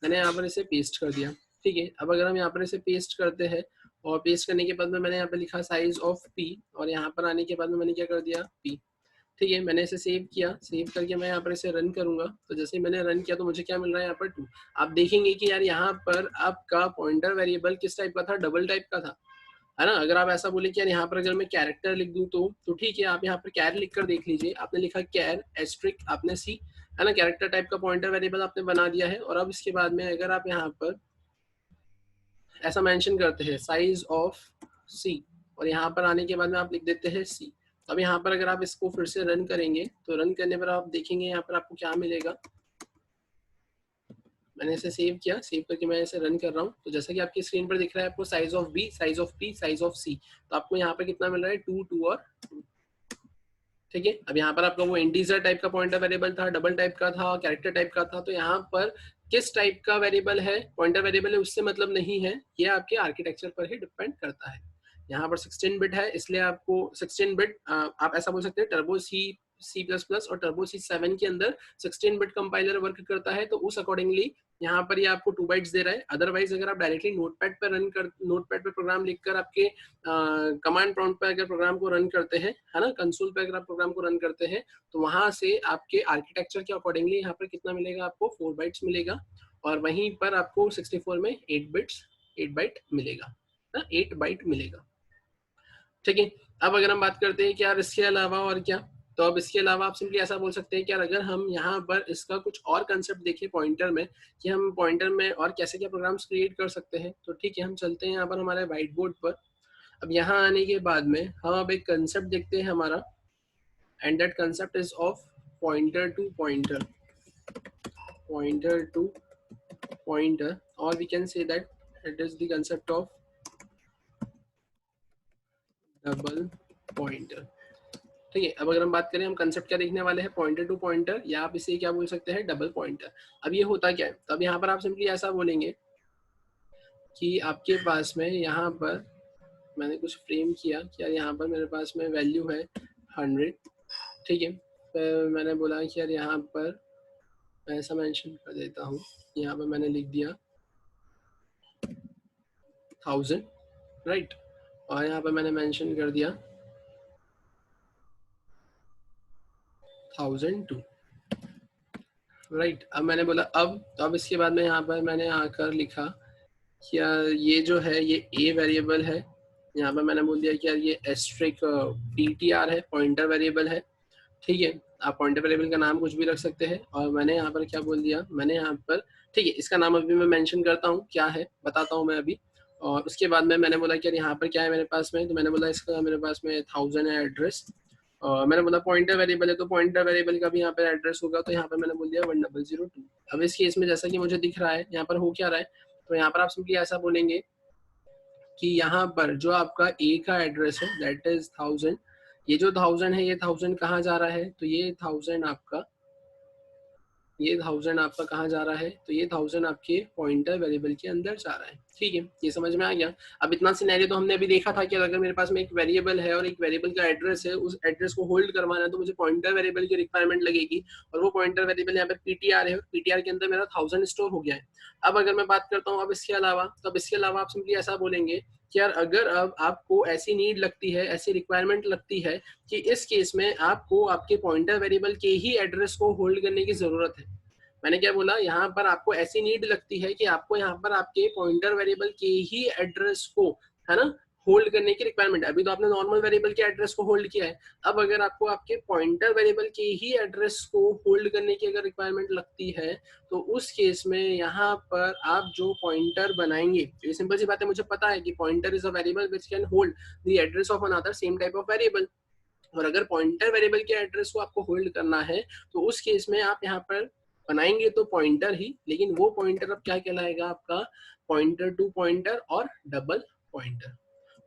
मैंने यहाँ पर इसे पेस्ट कर दिया। ठीक है, अब अगर हम यहाँ पर इसे पेस्ट करते हैं, और पेस्ट करने के बाद में मैंने यहाँ पे लिखा साइज ऑफ पी, और यहाँ पर आने के बाद में मैंने क्या कर दिया पी। ठीक है, मैंने इसे सेव किया, सेव करके मैं यहाँ पर इसे रन करूंगा। तो जैसे ही मैंने रन किया तो मुझे क्या मिल रहा है यहाँ पर 2। आप देखेंगे कि यार यहाँ पर आपका पॉइंटर वेरिएबल किस टाइप का था, डबल टाइप का था, है ना। अगर आप ऐसा बोले कि यार यहाँ पर अगर मैं कैरेक्टर लिख दूं तो ठीक है, आप यहाँ पर कैर लिख कर देख लीजिए। आपने लिखा कैर एस्ट्रिक, आपने सी, है ना, कैरेक्टर टाइप का पॉइंटर वेरिएबल आपने बना दिया है। और अब इसके बाद में अगर आप यहाँ पर ऐसा मेंशन करते हैं साइज ऑफ सी, और यहाँ पर आने के बाद में आप लिख देते हैं सी। अब यहाँ पर अगर आप इसको फिर से रन करेंगे तो रन करने पर आप देखेंगे यहाँ पर आपको क्या मिलेगा। मैंने इसे सेव किया, सेव करके मैं इसे रन कर रहा हूँ। तो जैसा कि आपकी स्क्रीन पर दिख रहा है आपको size of B, size of P, size of C, तो आपको यहाँ पर कितना मिल रहा है 2, 2 और 2। ठीक है, अब यहाँ पर आपका वो इंटीजर टाइप का पॉइंटर वेरिएबल था, डबल टाइप का था, कैरेक्टर टाइप का था। तो यहाँ पर किस टाइप का वेरिएबल है, पॉइंटर वेरिएबल है, उससे मतलब नहीं है, ये आपके आर्किटेक्चर पर ही डिपेंड करता है। यहाँ पर 16 बिट है, इसलिए आपको 16 बिट, आप ऐसा बोल सकते हैं टर्बो सी, C++ और टर्बो C7 के अंदर 16 बिट कंपाइलर वर्क करता है। तो उस अकॉर्डिंगली यहाँ पर ये आपको 2 बाइट्स दे रहा है। अदरवाइज अगर आप डायरेक्टली नोटपैड पर नोटपैड पर प्रोग्राम लिखकर आपके कमांड प्रॉम्प्ट पर अगर प्रोग्राम को रन करते हैं, है ना, कंसोल पर अगर आप प्रोग्राम को रन करते हैं, तो वहां से आपके आर्किटेक्चर के अकॉर्डिंगली यहाँ पर कितना मिलेगा, आपको 4 बाइट्स मिलेगा। और वहीं पर आपको 64 में 8 बाइट मिलेगा, 8 बाइट मिलेगा। ठीक है, अब अगर हम बात करते हैं कि यार इसके अलावा और क्या, तो अब इसके अलावा आप सिंपली ऐसा बोल सकते हैं कि यार अगर हम यहाँ पर इसका कुछ और कंसेप्ट देखें पॉइंटर में, कि हम पॉइंटर में और कैसे क्या प्रोग्राम्स क्रिएट कर सकते हैं, तो ठीक है, हम चलते हैं यहाँ पर हमारे व्हाइट बोर्ड पर। अब यहाँ आने के बाद में हम अब एक कंसेप्ट देखते हैं हमारा, and that concept is of pointer to pointer, pointer to pointer, और we can say that it is the concept of double pointer. ठीक है, अब अगर हम बात करें, हम कंसेप्ट क्या देखने वाले हैं, पॉइंटर टू पॉइंटर, या आप इसे क्या बोल सकते हैं, डबल पॉइंटर। अब ये होता क्या है, तो अब यहाँ पर आप सिंपली ऐसा बोलेंगे कि आपके पास में यहाँ पर मैंने कुछ फ्रेम किया कि यार यहाँ पर मेरे पास में वैल्यू है 100। ठीक है, फिर मैंने बोला कि यार यहाँ पर मैं ऐसा मेंशन कर देता हूँ, यहाँ पर मैंने लिख दिया 1000, राइट, और यहाँ पर मैंने मेंशन कर दिया 1002, राइट। अब मैंने बोला अब इसके बाद में यहाँ पर मैंने आकर लिखा कि यार ये जो है ये ए वेरिएबल है। यहाँ पर मैंने बोल दिया कि यार ये एस्ट्रिक PTR है, पॉइंटर वेरिएबल है। ठीक है, आप पॉइंटर वेरिएबल का नाम कुछ भी रख सकते हैं। और मैंने यहाँ पर क्या बोल दिया, मैंने यहाँ पर, ठीक है, इसका नाम अभी मैं मेंशन करता हूँ क्या है, बताता हूँ मैं अभी। और उसके बाद में मैंने बोला कि यार यहाँ पर क्या है मेरे पास में, तो मैंने बोला इसका मेरे पास में 1000 है एड्रेस। और मैंने बोला पॉइंटर वेरिएबल है, तो पॉइंटर वेरिएबल का भी यहाँ पर एड्रेस होगा, तो यहाँ पर मैंने बोल दिया 1002। अब इस केस में जैसा कि मुझे दिख रहा है यहाँ पर हो क्या रहा है, तो यहाँ पर आप सिंपली ऐसा बोलेंगे कि यहाँ पर जो आपका ए का एड्रेस है दैट इज 1000, ये जो 1000 है ये 1000 कहाँ जा रहा है, तो ये 1000 आपका, ये 1000 आपका कहाँ जा रहा है, तो ये 1000 आपके पॉइंटर वेरिएबल के अंदर जा रहा है। ठीक है, ये समझ में आ गया। अब इतना सिनेरियो तो हमने अभी देखा था कि अगर मेरे पास में एक वेरिएबल है और एक वेरिएबल का एड्रेस है, उस एड्रेस को होल्ड करवाना है तो मुझे पॉइंटर वेरिएबल की रिक्वायरमेंट लगेगी, और वो पॉइंटर वेरिएबल यहाँ पर PTR है, और PTR के अंदर मेरा 1000 स्टोर हो गया है। अब अगर मैं बात करता हूँ अब इसके अलावा, तो अब इसके अलावा आप सिंपली ऐसा बोलेंगे कि यार अगर अब आपको ऐसी नीड लगती है, ऐसी रिक्वायरमेंट लगती है कि इस केस में आपको आपके पॉइंटर वेरिएबल के ही एड्रेस को होल्ड करने की जरूरत है। मैंने क्या बोला, यहाँ पर आपको ऐसी नीड लगती है कि आपको यहाँ पर आपके पॉइंटर वेरिएबल के ही एड्रेस को, है ना, होल्ड करने की रिक्वायरमेंट है। अभी तो आपने नॉर्मल वेरिएबल के एड्रेस को होल्ड किया है। अब अगर आपको आपके पॉइंटर वेरिएबल के ही एड्रेस को होल्ड करने की अगर रिक्वायरमेंट लगती है, तो उस केस में यहाँ पर आप जो पॉइंटर बनाएंगे, ये सिंपल सी बात है, मुझे पता है कि pointer is a variable which can hold the address of another same type of variable. और अगर पॉइंटर वेरिएबल के एड्रेस को आपको होल्ड करना है, तो उस केस में आप यहाँ पर बनाएंगे तो पॉइंटर ही, लेकिन वो पॉइंटर अब क्या कहलाएगा, आपका पॉइंटर टू पॉइंटर और डबल पॉइंटर।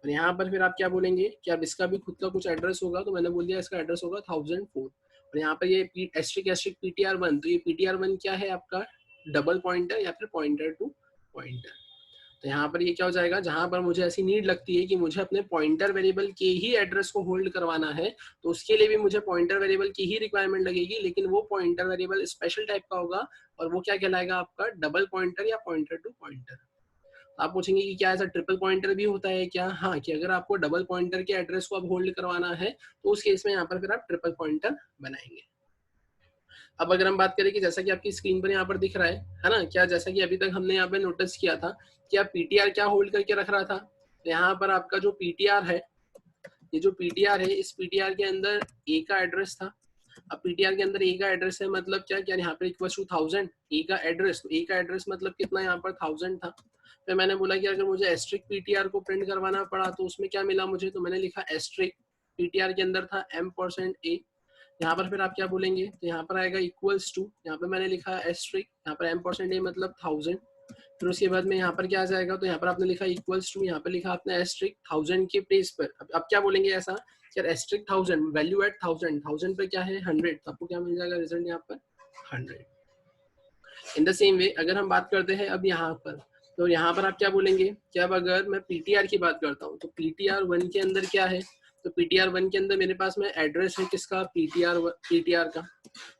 और यहाँ पर फिर आप क्या बोलेंगे कि अब इसका भी खुद का कुछ एड्रेस होगा, तो मैंने बोल दिया इसका एड्रेस होगा 1004। और यहाँ पर ये एस्ट्रिक एस्ट्रिक ptr1, तो ये ptr1 क्या है आपका डबल पॉइंटर या फिर पॉइंटर टू पॉइंटर। तो यहाँ पर ये क्या हो जाएगा, जहां पर मुझे ऐसी नीड लगती है कि मुझे अपने पॉइंटर वेरिएबल के ही एड्रेस को होल्ड करवाना है, तो उसके लिए भी मुझे पॉइंटर वेरिएबल की ही रिक्वायरमेंट लगेगी, लेकिन वो पॉइंटर वेरिएबल स्पेशल टाइप का होगा और वो क्या कहलाएगा आपका डबल पॉइंटर या पॉइंटर टू पॉइंटर। आप पूछेंगे कि क्या ऐसा ट्रिपल पॉइंटर भी होता है क्या? हाँ, कि अगर आपको डबल पॉइंटर के एड्रेस को अब होल्ड करवाना है तो उस केस में यहाँ पर फिर आप ट्रिपल पॉइंटर बनाएंगे। अब अगर हम बात करें कि जैसा कि आपकी स्क्रीन पर यहाँ पर दिख रहा है ना, क्या जैसा कि अभी तक हमने यहाँ पे नोटिस किया था कि आप पीटीआर क्या होल्ड करके रख रहा था, तो यहाँ पर आपका जो पीटीआर है, ये जो पीटीआर है, इस पीटीआर के अंदर ए का एड्रेस था। अब पीटीआर के अंदर ए का एड्रेस है मतलब क्या, क्या यहाँ पर इक्वल टू 1000 ए का एड्रेस, तो ए का एड्रेस मतलब कितना यहाँ पर 1000 था। फिर मैंने बोला कि अगर मुझे एस्ट्रिक पीटीआर को प्रिंट करवाना पड़ा तो उसमें क्या मिला मुझे, तो मैंने लिखा एस्ट्रिक पीटीआर के अंदर था m%a। यहाँ पर फिर आप क्या बोलेंगे, तो यहाँ पर आएगा इक्वल्स टू, यहाँ पर मैंने लिखा एस्ट्रिक, यहाँ पर m%a मतलब 1000। फिर उसके बाद में यहाँ पर क्या आ जाएगा, तो यहाँ पर आपने लिखा इक्वल्स टू, यहाँ पर लिखा आपने एस्ट्रिक 1000 के प्लेस पर। अब क्या बोलेंगे ऐसा, यार एस्ट्रिक 1000 वैल्यू एट 1000, 1000 पे क्या है 100, तो आपको क्या मिल जाएगा रिजल्ट यहाँ पर 100। इन द सेम वे अगर हम बात करते हैं अब यहाँ पर, तो यहाँ पर आप क्या बोलेंगे कि अब अगर मैं पीटीआर की बात करता हूँ तो ptr1 के अंदर क्या है, तो ptr1 के अंदर मेरे पास में एड्रेस है किसका, ptr का।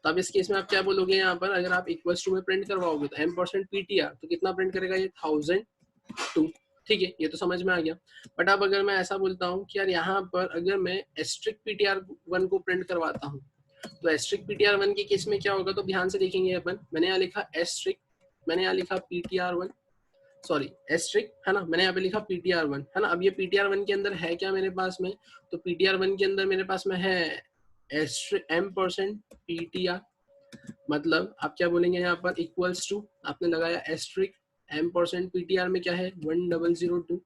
तो अब इस केस में आप क्या बोलोगे, यहाँ पर अगर आप इक्वल्स टू में प्रिंट करवाओगे तो m%ptr, तो कितना प्रिंट करेगा ये 1002। ठीक है, ये तो समझ में आ गया। बट अब अगर मैं ऐसा बोलता हूँ कि यार यहाँ पर अगर मैं एस्ट्रिक ptr1 को प्रिंट करवाता हूँ, तो एस्ट्रिक ptr1 के केस में क्या होगा, तो ध्यान से देखेंगे अपन, मैंने यहाँ लिखा एस्ट्रिक, मैंने यहाँ लिखा ptr1, सॉरी एस्ट्रिक है ना, मैंने यहाँ पे लिखा ptr1 है ना। अब ये ptr1 के अंदर है क्या मेरे पास में, तो ptr1 के अंदर मेरे पास में है एस्ट्रिक m%ptr, मतलब आप क्या बोलेंगे यहाँ पर इक्वल्स टू, आपने लगाया एस्ट्रिक m%ptr में क्या है 1002,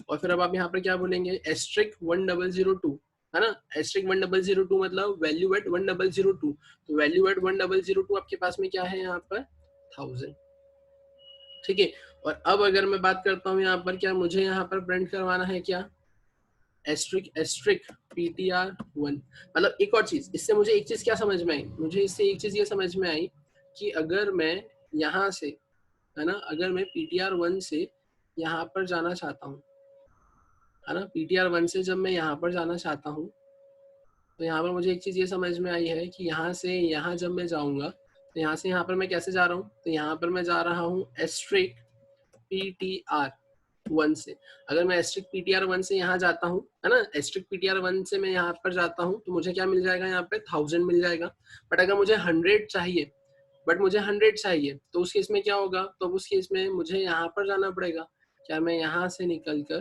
और फिर अब आप यहाँ पर क्या बोलेंगे एस्ट्रिक 1002 है ना, एस्ट्रिक 1002 मतलब वैल्यू एट 1002, तो वैल्यू एट 1002 आपके पास में क्या है यहाँ पर 1000। ठीक है, और अब अगर मैं बात करता हूँ यहाँ पर, क्या मुझे यहाँ पर प्रिंट करवाना है क्या, एस्ट्रिक एस्ट्रिक ptr1। मतलब एक और चीज, इससे मुझे एक चीज क्या समझ में आई, मुझे इससे एक चीज ये समझ में आई कि अगर मैं यहाँ से है ना, अगर मैं ptr1 से यहाँ पर जाना चाहता हूँ है ना, ptr1 से जब मैं यहाँ पर जाना चाहता हूँ, तो यहाँ पर मुझे एक चीज ये समझ में आई है कि यहाँ से यहाँ जब मैं जाऊँगा तो यहाँ से यहाँ पर मैं कैसे जा रहा हूँ, तो यहाँ पर मैं जा रहा हूँ एस्ट्रिक ptr1 से। अगर मैं एस्ट्रिक ptr1 से यहाँ जाता हूँ है ना, एस्ट्रिक ptr1 से मैं यहाँ पर जाता हूँ तो मुझे क्या मिल जाएगा, यहाँ पे 1000 मिल जाएगा। बट अगर मुझे 100 चाहिए, तो उस केस में क्या होगा, तो उस केस में मुझे यहाँ पर जाना पड़ेगा। क्या मैं यहाँ से निकल कर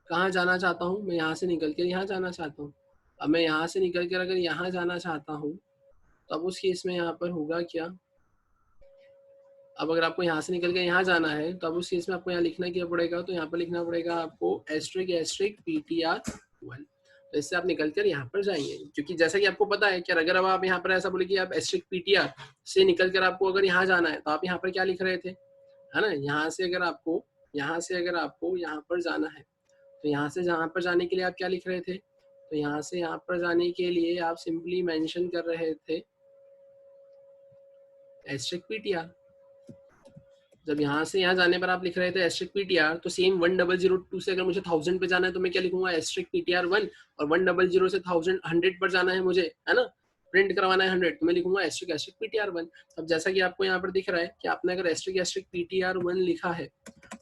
कहाँ जाना चाहता हूँ, मैं यहाँ से निकल कर यहाँ जाना चाहता हूँ। अब मैं यहाँ से निकल कर अगर यहाँ जाना चाहता हूँ तो अब उस केस में यहाँ पर होगा क्या, अब अगर आपको यहाँ से निकल के यहाँ जाना है तो अब उस केस में आपको यहाँ लिखना क्या पड़ेगा, तो यहाँ पर लिखना पड़ेगा आपको एस्ट्रिक एस्ट्रिक ptr1। तो इससे आप निकल कर यहाँ पर जाएंगे, क्योंकि जैसा कि आपको पता है कि अगर अब आप यहाँ पर ऐसा बोले कि आप एस्ट्रिक ptr से निकल कर आपको अगर यहाँ जाना है तो आप यहाँ पर क्या लिख रहे थे है ना, यहाँ से अगर आपको यहाँ पर जाना है तो यहाँ से जहाँ पर जाने के लिए आप क्या लिख रहे थे, तो यहाँ से यहाँ पर जाने के लिए आप सिंपली मेंशन कर रहे थे एस्ट्रिक ptr। जब यहाँ से यहाँ जाने पर आप लिख रहे थे एस्ट्रिक ptr, तो सेम 1002 से अगर मुझे 1000 पे जाना है तो मैं क्या लिखूंगा एस्ट्रिक ptr1, और 100 से 100 पर जाना है मुझे है ना, प्रिंट करवाना है 100, तो मैं लिखूंगा एस्ट्रिक एस्ट्रिक ptr1। अब जैसा कि आपको यहाँ पर दिख रहा है कि आपने अगर एस्ट्रिक एस्ट्रिक ptr1 लिखा है,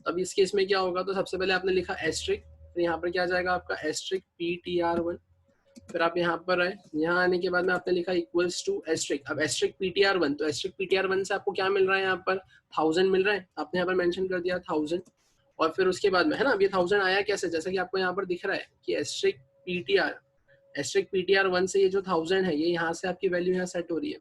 तब इस केस में क्या होगा, तो सबसे पहले आपने लिखा एस्ट्रिक, तो यहाँ पर क्या आ जाएगा आपका एस्ट्रिक ptr1। फिर आप यहाँ पर आए, यहाँ आने के बाद में आपने लिखा इक्वल्स टू एस्ट्रिक, अब एस्ट्रिक ptr1, तो एस्ट्रिक ptr1 से आपको क्या मिल रहा है, यहाँ पर 1000 मिल रहा है, आपने यहाँ पर मेंशन कर दिया 1000। और फिर उसके बाद में है ना, अब ये 1000 आया कैसे, जैसा कि आपको यहाँ पर दिख रहा है कि एस्ट्रिक ptr1 से ये जो 1000 है ये यहाँ से आपकी वैल्यू यहाँ सेट हो रही है।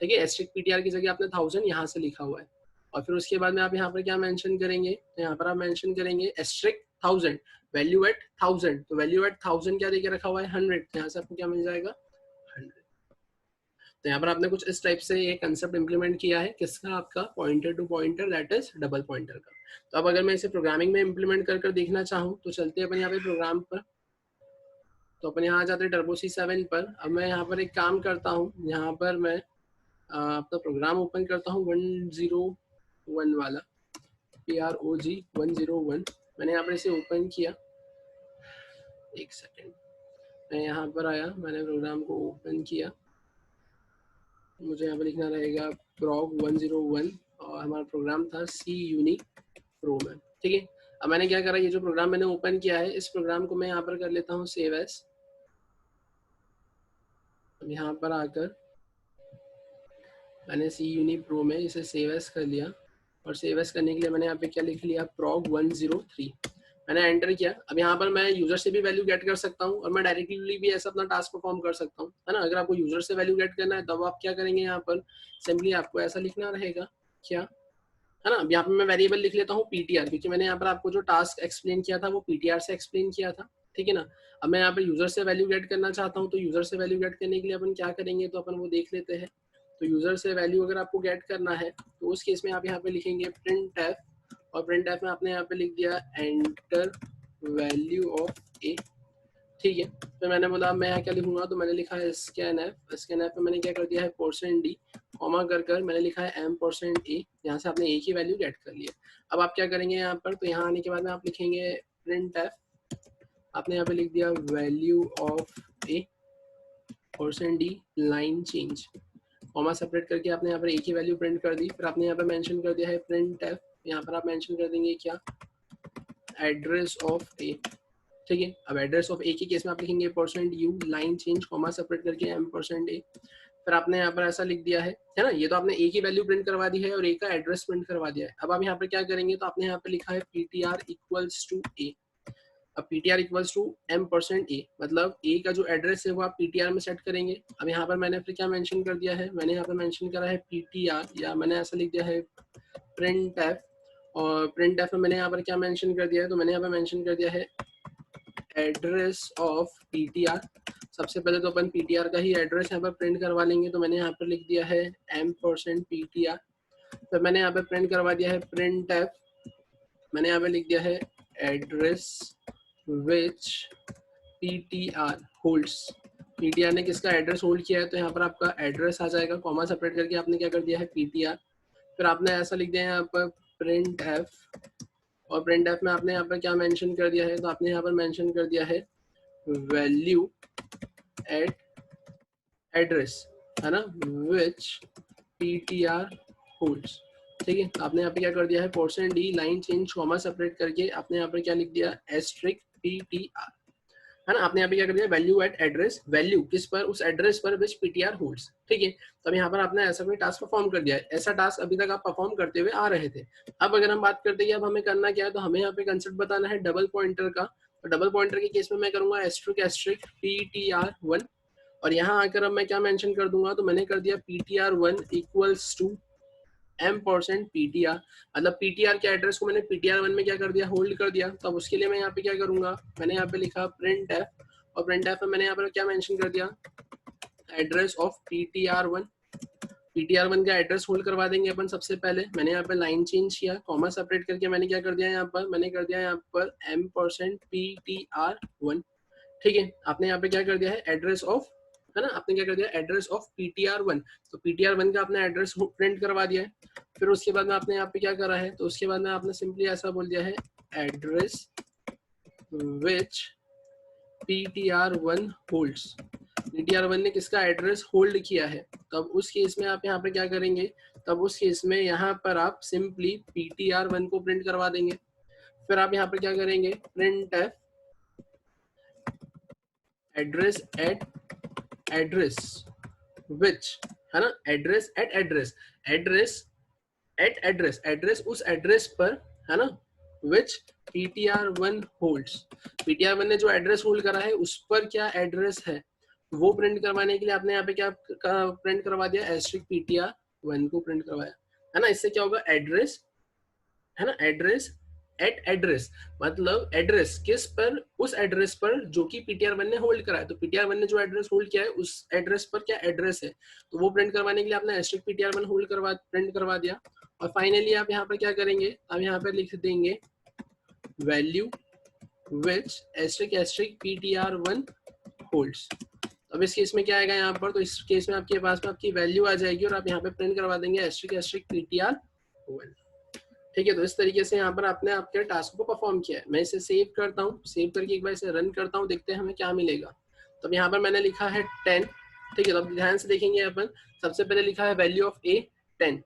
ठीक है, एस्ट्रिक ptr की जगह आपने 1000 यहाँ से लिखा हुआ है, और फिर उसके बाद में आप यहाँ पर क्या मेंशन करेंगे, तो यहाँ पर आप मेंशन करेंगे एस्ट्रिक 1000 वैल्यू एट 1000, तो वैल्यू एट 1000 क्या देके रखा हुआ है 100, यहाँ से आपको क्या मिल जाएगा 100। तो यहाँ पर आपने कुछ इस टाइप से ये कंसेप्ट इंप्लीमेंट किया है, किसका, आपका pointer to pointer that is double pointer का। तो अब अगर मैं इसे प्रोग्रामिंग में इंप्लीमेंट कर देखना चाहूँ तो चलते हैं अपन यहाँ पे प्रोग्राम पर। तो अपन यहाँ आ जाते हैं टर्बो C7 पर। अब मैं यहाँ पर एक काम करता हूँ, यहाँ पर मैं अपना प्रोग्राम ओपन करता हूँ 101 वाला, PROG 101। मैंने यहाँ पर इसे ओपन किया, एक सेकेंड, मैं यहाँ पर आया, मैंने प्रोग्राम को ओपन किया, मुझे यहाँ पर लिखना रहेगा prog 101 और हमारा प्रोग्राम था C uni pro में, ठीक है। अब मैंने क्या करा, ये जो प्रोग्राम मैंने ओपन किया है, इस प्रोग्राम को मैं यहाँ पर कर लेता हूँ सेव एज। अब यहाँ पर आकर मैंने C uni pro में इसे सेव एज कर लिया, और सेव एज करने के लिए मैंने यहाँ पे क्या लिख लिया, prog 103। मैंने एंटर किया। अब यहाँ पर मैं यूजर से भी वैल्यू गेट कर सकता हूँ और मैं डायरेक्टली भी ऐसा अपना टास्क परफॉर्म कर सकता हूँ, है ना। अगर आपको यूजर से वैल्यू गेट करना है तब आप क्या करेंगे, यहाँ पर सिंपली आपको ऐसा लिखना रहेगा, क्या, है ना। अब यहाँ पे मैं वेरिएबल लिख लेता हूँ PTR, क्योंकि मैंने यहाँ पर आपको जो टास्क एक्सप्लेन किया था वो PTR से एक्सप्लेन किया था, ठीक है ना। अब मैं यहाँ पर यूजर से वैल्यू गेट करना चाहता हूँ, तो यूजर से वैल्यू गेट करने के लिए अपन क्या करेंगे, तो अपन वो देख लेते हैं। तो यूजर से वैल्यू अगर आपको गेट करना है तो उस केस में आप यहाँ पे लिखेंगे printf, और printf में आपने यहाँ पे लिख दिया एंटर वैल्यू ऑफ ए, ठीक है। तो मैंने बोला मैं यहाँ क्या लिखूंगा, तो मैंने लिखा है scanf। scanf में मैंने क्या कर दिया है %d, कॉमा कर मैंने लिखा है m%a। यहाँ से आपने a की वैल्यू गेट कर लिया। अब आप क्या करेंगे यहाँ पर, तो यहाँ आने के बाद में आप लिखेंगे printf, आपने यहाँ पे लिख दिया value of a %d line change, comma separate करके आपने यहाँ पर a की वैल्यू प्रिंट कर दी। फिर आपने यहाँ पर मेंशन कर दिया है printf, यहाँ पर आप मेंशन कर देंगे क्या, एड्रेस ऑफ a, ठीक है। अब एड्रेस ऑफ ए के केस में आप लिखेंगे %u line change, comma separate करके m%a। फिर आपने यहाँ पर ऐसा लिख दिया है ना। ये तो आपने ए की वैल्यू प्रिंट करवा दी है और ए का एड्रेस प्रिंट करवा दिया है। अब आप यहाँ पर क्या करेंगे, तो आपने यहाँ पर लिखा है ptr इक्वल्स टू a। अब ptr इक्वल्स टू m%a, मतलब a का जो एड्रेस है वो आप ptr में सेट करेंगे। अब यहाँ पर मैंने फिर क्या मेंशन कर दिया है, मैंने यहाँ पर मेंशन करा है ptr, या मैंने ऐसा लिख दिया है printf, और printf में मैंने यहाँ पर क्या मेंशन कर दिया है, तो मैंने यहाँ पर मेंशन कर दिया है एड्रेस ऑफ PTR। सबसे पहले तो अपन PTR का ही एड्रेस यहाँ पर प्रिंट करवा लेंगे, तो मैंने यहाँ पर लिख दिया है m%PTR। फिर मैंने यहाँ पर प्रिंट करवा दिया है printf, मैंने यहाँ पर लिख दिया है एड्रेस विच PTR होल्ड्स। PTR ने किसका एड्रेस होल्ड किया है, तो यहाँ पर आपका एड्रेस आ जाएगा, कॉमा सेपरेट करके आपने क्या कर दिया है PTR। फिर आपने ऐसा लिख दिया है यहाँ पर printf, और printf में आपने यहाँ पर क्या मेंशन कर दिया है, तो आपने यहाँ पर मेंशन कर दिया है वैल्यू एट एड्रेस, है ना, विच PTR होल्ड्स, ठीक है। तो आपने यहाँ पे क्या कर दिया है %d line change, comma separate करके आपने यहाँ पर क्या लिख दिया एस्ट्रिक PTR, है ना। आपने यहाँ पे क्या कर दिया वैल्यू एट एड्रेस, वैल्यू किस पर, उस एड्रेस पर विच PTR होल्ड्स, ठीक है। तो अब यहाँ पर आपने ऐसा कोई टास्क परफॉर्म कर दिया है। ऐसा टास्क अभी तक आप परफॉर्म करते हुए आ रहे थे। अब अगर हम बात करते हैं कि अब हमें करना क्या है, तो हमें यहाँ पे कंसेप्ट बताना है डबल पॉइंटर का। तो डबल पॉइंटर के केस में मैं करूंगा एस्ट्रिक एस्ट्रिक PTR1, और यहाँ आकर अब मैं क्या मेंशन कर दूंगा, तो मैंने कर दिया PTR1 इक्वल्स टू m%PTR, मतलब PTR के एड्रेस को मैंने PTR1 में क्या कर दिया, होल्ड कर दिया। तो अब उसके लिए मैं यहाँ पे क्या करूंगा, मैंने यहाँ पे लिखा printf, और printf में मैंने यहाँ पर क्या मेंशन कर दिया एड्रेस ऑफ PTR1। PTR1 का एड्रेस होल्ड करवा देंगे अपन सबसे पहले। मैंने यहाँ पे लाइन चेंज किया, कॉमा सेपरेट करके मैंने क्या कर दिया यहाँ पर, मैंने कर दिया यहाँ पर m%PTR1, ठीक है। आपने यहाँ पे क्या कर दिया है एड्रेस ऑफ, है ना, आपने क्या कर दिया एड्रेस ऑफ PTR1। तो PTR1 का आपने एड्रेस प्रिंट करवा दिया है। फिर उसके बाद में आपने यहाँ पे क्या करा है, तो उसके बाद में आपने सिंपली ऐसा बोल दिया है एड्रेस विच PTR1 होल्ड्स। PTR1 ने किसका एड्रेस होल्ड किया है, तब उस केस में आप यहाँ पे क्या करेंगे, तब उस केस में यहाँ पर आप सिंपली PTR1 को प्रिंट करवा देंगे। फिर आप यहाँ पर क्या करेंगे printf एड्रेस एट एड्रेस विच, है ना, address eight address, address eight address, address उस एड्रेस पर, है ना, विच PTR1 होल्ड्स। PTR1 ने जो एड्रेस होल्ड करा है उस पर क्या एड्रेस है वो प्रिंट करवाने के लिए आपने यहाँ पे क्या प्रिंट करवा दिया एस्ट्रिक PTR1 को प्रिंट करवाया, है ना। इससे क्या होगा एड्रेस, है ना, एड्रेस एट एड्रेस, मतलब एड्रेस किस पर, उस एड्रेस पर जो कि PTR1 ने होल्ड करा है। तो PTR1 ने जो एड्रेस होल्ड किया है उस एड्रेस पर क्या एड्रेस है, तो वो प्रिंट करवाने के लिए आपने एस्ट्रिक PTR1 होल्ड करवा प्रिंट करवा दिया। और फाइनली आप यहाँ पर क्या करेंगे, आप यहाँ पर लिख देंगे value which asterisk asterisk PTR1 holds. अब इस केस में क्या आएगा यहाँ पर, तो इस केस में आपके पास में आपकी वैल्यू आ जाएगी और आप यहाँ पे प्रिंट करवा देंगे एस्ट्रिक एस्ट्रिक पीटीआर ओएल। ठीक है, तो इस तरीके से यहाँ पर आपने आपके टास्क को परफॉर्म किया है। मैं इसे सेव करता हूँ, सेव करके एक बार इसे रन करता हूँ, देखते हैं हमें क्या मिलेगा। तो यहाँ पर मैंने लिखा है 10। ठीक है, तो अब ध्यान से देखेंगे अपन। सबसे पहले लिखा है value of A 10,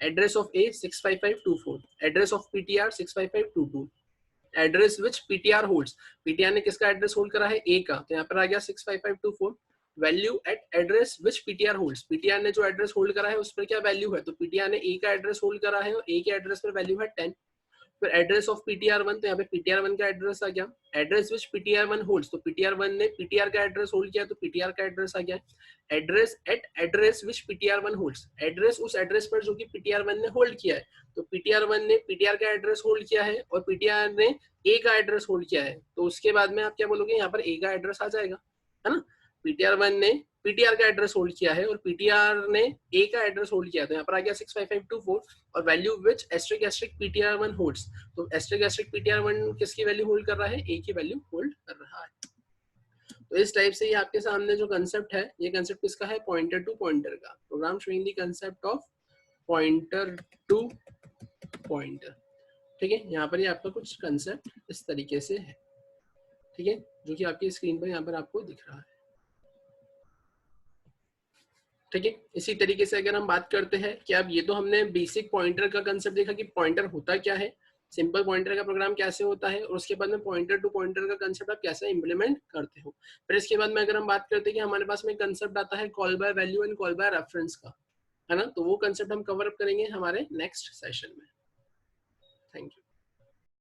address of A 65524, address of PTR 65522, address which PTR holds, PTR ने किसका एड्रेस होल्ड करा है, ए का, तो यहाँ पर आ गया 65524। Value at address which PTR holds, PTR ने जो एड्रेस होल्ड करा है उस पर क्या वैल्यू है, तो पीटीआर ने ए का एड्रेस होल्ड करा है और ए के एड्रेस पर वैल्यू है 10। फिर एड्रेस ऑफ पीटीआर 1, तो यहाँ पे पीटीआर 1 का एड्रेस आ गया। एड्रेस विच पीटीआर 1 होल्ड्स, तो पीटीआर 1 ने पीटीआर का एड्रेस होल्ड किया तो पीटीआर का एड्रेस आ गया। एड्रेस एट एड्रेस विच पीटीआर 1 होल्ड्स, एड्रेस उस एड्रेस पर जो कि पीटीआर 1 ने होल्ड किया है, तो पीटीआर 1 ने पीटीआर का एड्रेस होल्ड किया है और पीटीआर ने ए का एड्रेस होल्ड किया है, तो उसके बाद में आप क्या बोलोगे, यहाँ पर ए का एड्रेस आ जाएगा, है ना। पीटीआर 1 ने पीटीआर का एड्रेस होल्ड किया है और पीटीआर ने ए का एड्रेस होल्ड किया, तो यहाँ पर आ गया 65524 और value which asterisk asterisk PTR 1 holds, तो एस्ट्रिक एस्ट्रिक पीटीआर 1 किसकी वैल्यू होल्ड कर रहा है, ए की वैल्यू होल्ड कर रहा है। तो इस टाइप से ये आपके सामने जो कंसेप्ट है, ये कंसेप्ट किसका है, पॉइंटर टू पॉइंटर का। Program showing the concept of pointer to pointer. ठीक है, यहाँ पर ये आपका कुछ कंसेप्ट इस तरीके से है, ठीक है, जो कि आपकी स्क्रीन पर यहाँ पर आपको दिख रहा है। ठीक है, इसी तरीके से अगर हम बात करते हैं कि अब ये तो हमने बेसिक पॉइंटर का कंसेप्ट देखा कि पॉइंटर होता क्या है, सिंपल पॉइंटर का प्रोग्राम कैसे होता है, और उसके बाद में पॉइंटर टू पॉइंटर का कंसेप्ट आप कैसे इंप्लीमेंट करते हो। फिर इसके बाद में अगर हम बात करते हैं कि हमारे पास में कंसेप्ट आता है call by value and call by reference का, है ना, तो वो कंसेप्ट हम कवर अप करेंगे हमारे नेक्स्ट सेशन में। Thank you.